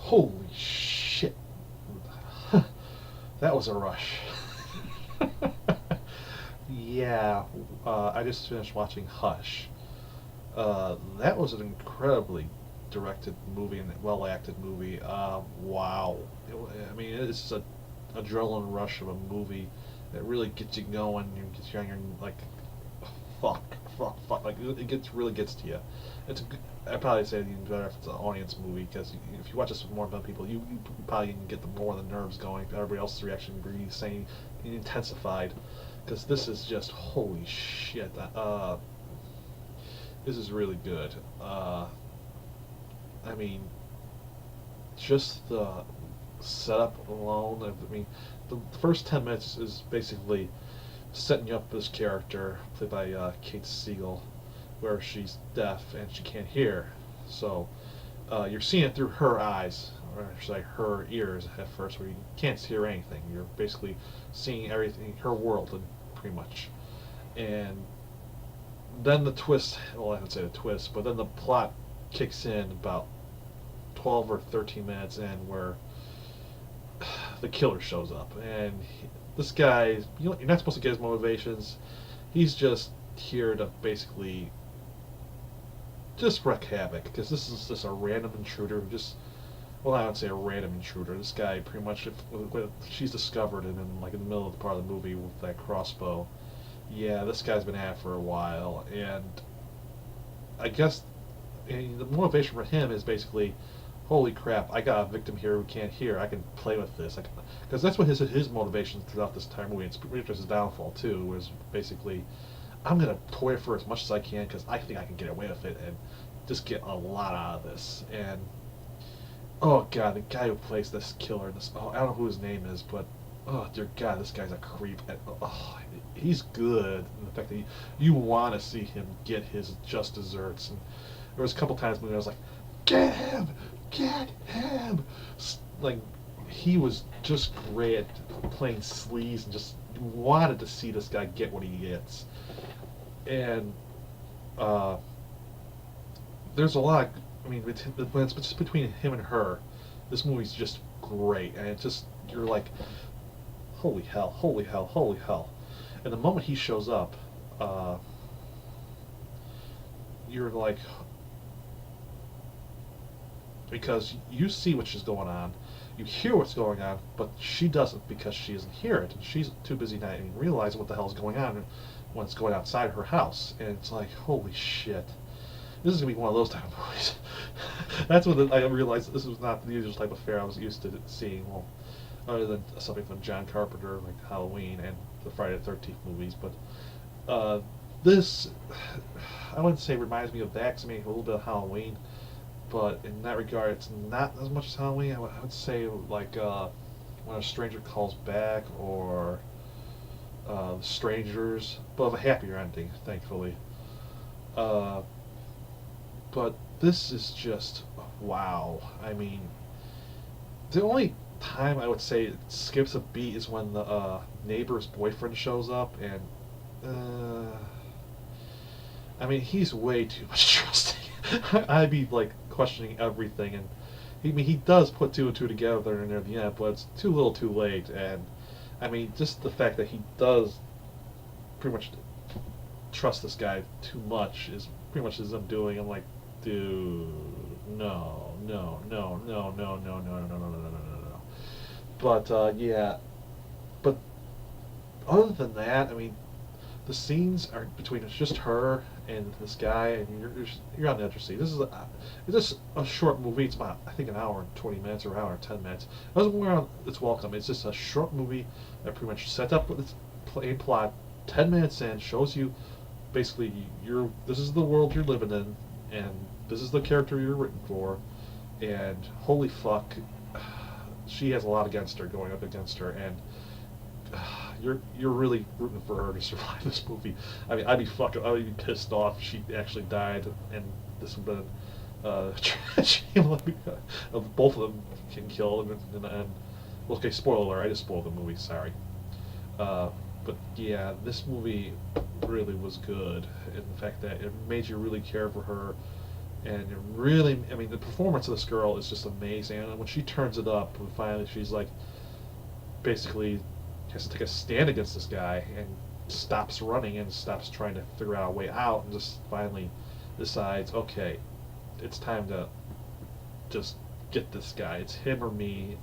Holy shit. That was a rush. Yeah, I just finished watching Hush. That was an incredibly directed movie and well acted movie. Wow. I mean, it's a adrenaline rush of a movie that really gets you going. And gets you on your like, fuck, fuck. Like really gets to you. I'd probably say even better if it's an audience movie because if you watch this with more than people, you probably can get more of the nerves going. Everybody else's reaction will be same intensified because this is just holy shit. This is really good. I mean, just the setup alone. I mean, the first 10 minutes is basically setting you up this character played by Kate Siegel, where she's deaf and she can't hear. So you're seeing it through her eyes, or should I say her ears at first, where you can't hear anything. You're basically seeing everything, her world, pretty much. And then the twist, well, I would say the twist, but then the plot kicks in about 12 or 13 minutes in where the killer shows up. And this guy, you're not supposed to get his motivations. He's just here to basically just wreak havoc because this is just a random intruder who just, well, I would say a random intruder. This guy pretty much, if she's discovered him in like in the middle of the part of the movie with that crossbow. Yeah, this guy's been at it for a while, and I guess the motivation for him is basically, holy crap, I got a victim here who can't hear. I can play with this. Because that's what his motivation throughout this entire movie. It's pretty much his downfall too. Was basically, I'm gonna toy for as much as I can because I think I can get away with it and just get a lot out of this. And oh god, the guy who plays this killer, I don't know who his name is, but oh dear god, this guy's a creep. And, oh, he's good. And the fact that you want to see him get his just desserts. And there was a couple times when I was like, get him, get him. Like he was just great at playing sleaze and just wanted to see this guy get what he gets. And there's a lot. I mean, when it's just between him and her, this movie's just great, and it just you're like, holy hell, holy hell, holy hell. And the moment he shows up, you're like, because you see what's going on, you hear what's going on, but she doesn't because she doesn't hear it, and she's too busy not even realizing what the hell's going on when it's going outside her house. And it's like, holy shit. This is gonna be one of those type of movies. That's when I realized this was not the usual type of fare I was used to seeing. Well, other than something from John Carpenter like Halloween and the Friday the 13th movies, but this I wouldn't say reminds me of that. 'Cause I mean a little bit of Halloween, but in that regard, it's not as much as Halloween. I would say like When a Stranger Calls Back or Strangers, but of a happier ending, thankfully. Uh, but this is just wow. I mean, the only time I would say it skips a beat is when the neighbor's boyfriend shows up, and I mean he's way too much trusting. I'd be like questioning everything, and I mean he does put two and two together near the end, but it's too little, too late. And I mean just the fact that he does pretty much trust this guy too much is pretty much his undoing. I'm like, dude, no, no, no, no, no, no, no, no, no, no, no, no, no, no. But yeah, but other than that, I mean, the scenes are between it's just her and this guy, and you're on the edge of your seat. It's just a short movie. It's about I think an hour and 20 minutes or an hour and 10 minutes. It doesn't wear on its welcome. It's just a short movie that pretty much sets up with its plain plot. 10 minutes in shows you basically this is the world you're living in, and this is the character you're written for, and holy fuck, she has a lot against her going up against her, and you're really rooting for her to survive this movie. I mean, I'd be pissed off if she actually died, and this would have been tragedy of both of them getting killed in the end. Well, okay, spoiler alert, I just spoiled the movie, sorry. But yeah, this movie really was good in the fact that it made you really care for her, And it really, I mean, the performance of this girl is just amazing. And when she turns it up, and finally she's like, basically has to take a stand against this guy and stops running and stops trying to figure out a way out and just finally decides, okay, it's time to just get this guy. It's him or me.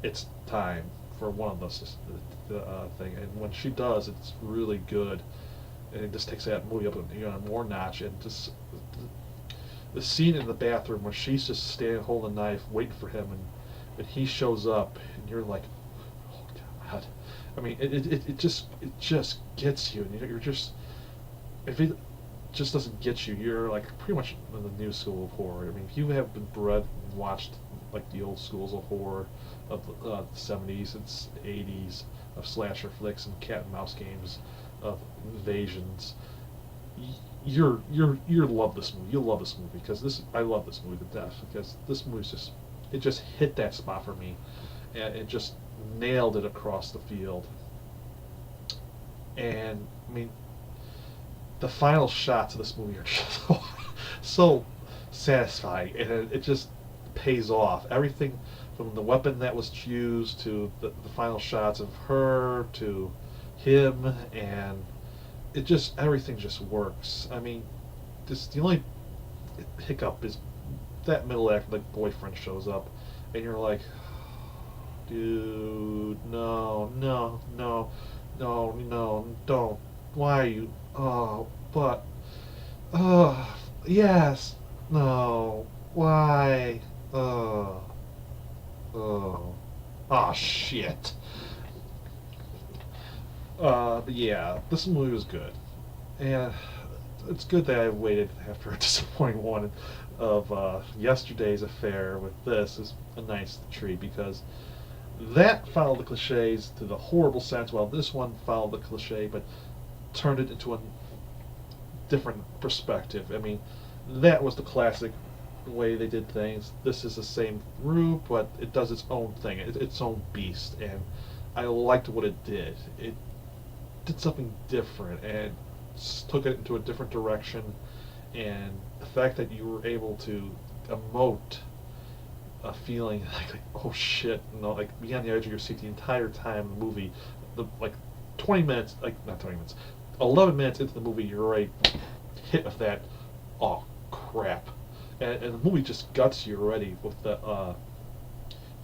It's time for one of us. The thing, and when she does, it's really good, and it just takes that movie up a more notch. And just the scene in the bathroom where she's just standing holding a knife, waiting for him, and he shows up, and you're like, oh God. I mean, it just gets you, and you're just, if it just doesn't get you, you're like pretty much in the new school of horror. I mean, if you have been bred and watched like the old schools of horror of the 70s and 80s of slasher flicks and cat and mouse games of invasions, you're love this movie. You'll love this movie because this I love this movie to death because this movie's just it just hit that spot for me, and it just nailed it across the field. And I mean, the final shots of this movie are just so satisfying, and it just pays off. Everything from the weapon that was used to the final shots of her to him, and it just everything just works. I mean, this the only hiccup is that middle act, like boyfriend shows up, and you're like, dude, no, no, no, no, no, don't. Why are you? Oh, but, yes, no, why? Oh, oh shit. But yeah, this movie was good, and it's good that I waited after a disappointing one of yesterday's affair with this is a nice treat because that followed the cliches to the horrible sense, while this one followed the cliche but turned it into a different perspective. I mean, that was the classic way they did things. This is the same route, but it does its own thing, its own beast, and I liked what it did. It did something different and took it into a different direction, and the fact that you were able to emote a feeling like oh shit, like be on the edge of your seat the entire time in the movie, like 20 minutes, like not 20 minutes, 11 minutes into the movie, you're already hit with that, oh crap, and the movie just guts you already with the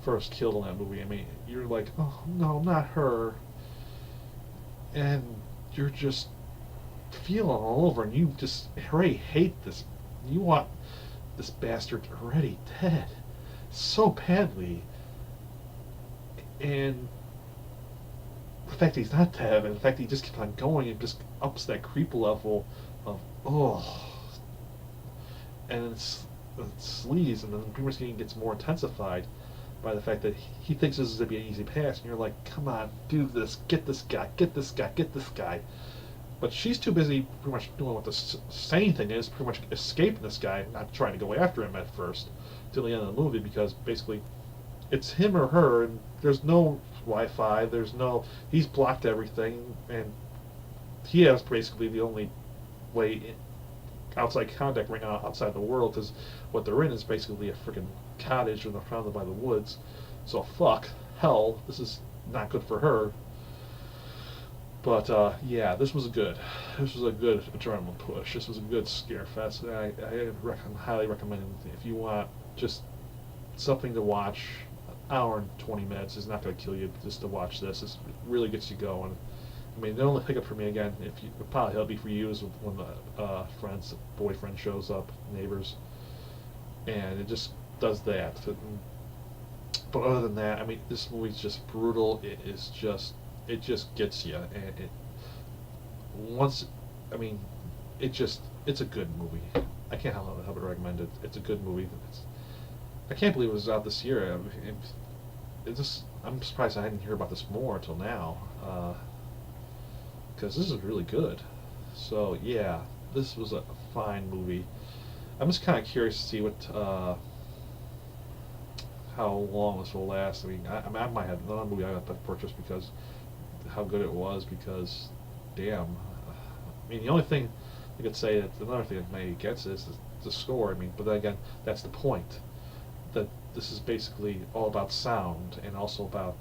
first kill in that movie. I mean, you're like, oh no, not her, and you're just feeling all over, and you just already hate this. You want this bastard already dead so badly, and the fact that he's not dead, and the fact that he just keeps on going and just ups that creep level of oh, and it's sleaze, and then pretty much gets more intensified by the fact that he thinks this is gonna be an easy pass, and you're like, come on, do this, get this guy, get this guy, get this guy. But she's too busy pretty much doing what the sane thing is, pretty much escaping this guy, not trying to go after him at first, till the end of the movie, because basically it's him or her, and there's no Wi-Fi, he's blocked everything, and he has basically the only way outside contact right now outside the world, because what they're in is basically a freaking cottage and they're surrounded by the woods. So fuck, hell, this is not good for her. But yeah, this was a good adrenaline push. This was a good scare fest. I highly recommend it if you want just something to watch. An hour and 20 minutes is not going to kill you just to watch this. It really gets you going. I mean, the only hiccup for me again, if you probably help me for you, is when the boyfriend shows up, neighbors, and it just does that. But other than that, I mean, this movie's just brutal. It just gets you, and it once, I mean, it's a good movie. I can't help but recommend it. It's a good movie. I can't believe it was out this year. I mean, I'm surprised I didn't hear about this more until now, because this is really good. So yeah, this was a fine movie. I'm just kind of curious to see how long this will last. I mean, I might have another movie I got to purchase because how good it was. Because, damn, I mean, the only thing I could say that another thing that maybe gets this is the score. I mean, but then again, that's the point. That this is basically all about sound and also about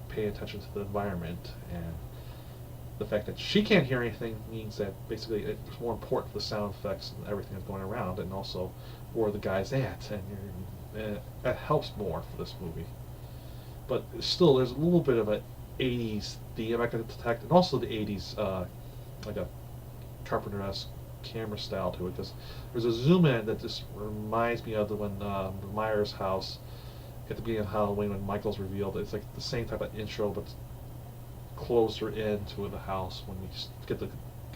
paying attention to the environment, and the fact that she can't hear anything means that basically it's more important for the sound effects and everything that's going around, and also where the guy's at, and that helps more for this movie. But still, there's a little bit of a 80s theme I could detect, and also the 80s, like a Carpenter-esque camera style to it, because there's a zoom in that just reminds me of the when the Myers house at the beginning of Halloween when Michael's revealed. It's like the same type of intro, but closer into the house when you get the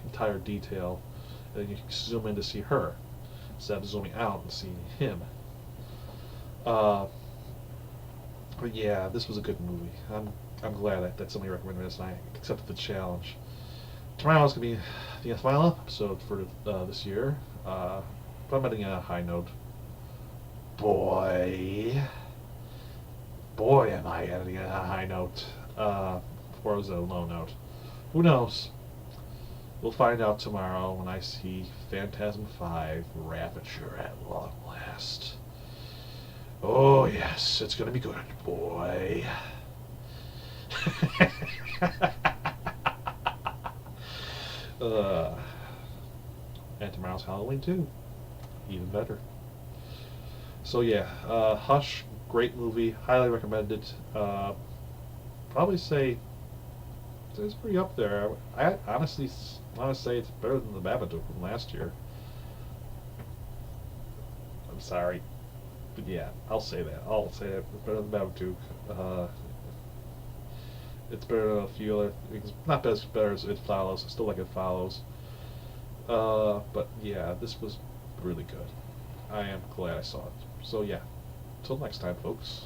entire detail, and then you zoom in to see her instead of zooming out and seeing him. Uh, but yeah, this was a good movie. I'm glad that somebody recommended this and I accepted the challenge. Tomorrow is going to be the final episode for this year. But I'm ending on a high note. Boy, am I ending on a high note. Or was it a low note? Who knows? We'll find out tomorrow when I see Phantasm 5 Ravager at long last. Oh yes, it's going to be good, boy. uh, and tomorrow's Halloween too. Even better. So yeah, Hush, great movie, highly recommended. Probably say it's pretty up there. I honestly want to say it's better than the Babadook from last year. I'm sorry, but yeah, I'll say that. I'll say that it's better than Babadook. It's better than a few other things. Not as better as It Follows. I still like It Follows. But yeah, this was really good. I am glad I saw it. So yeah, till next time, folks.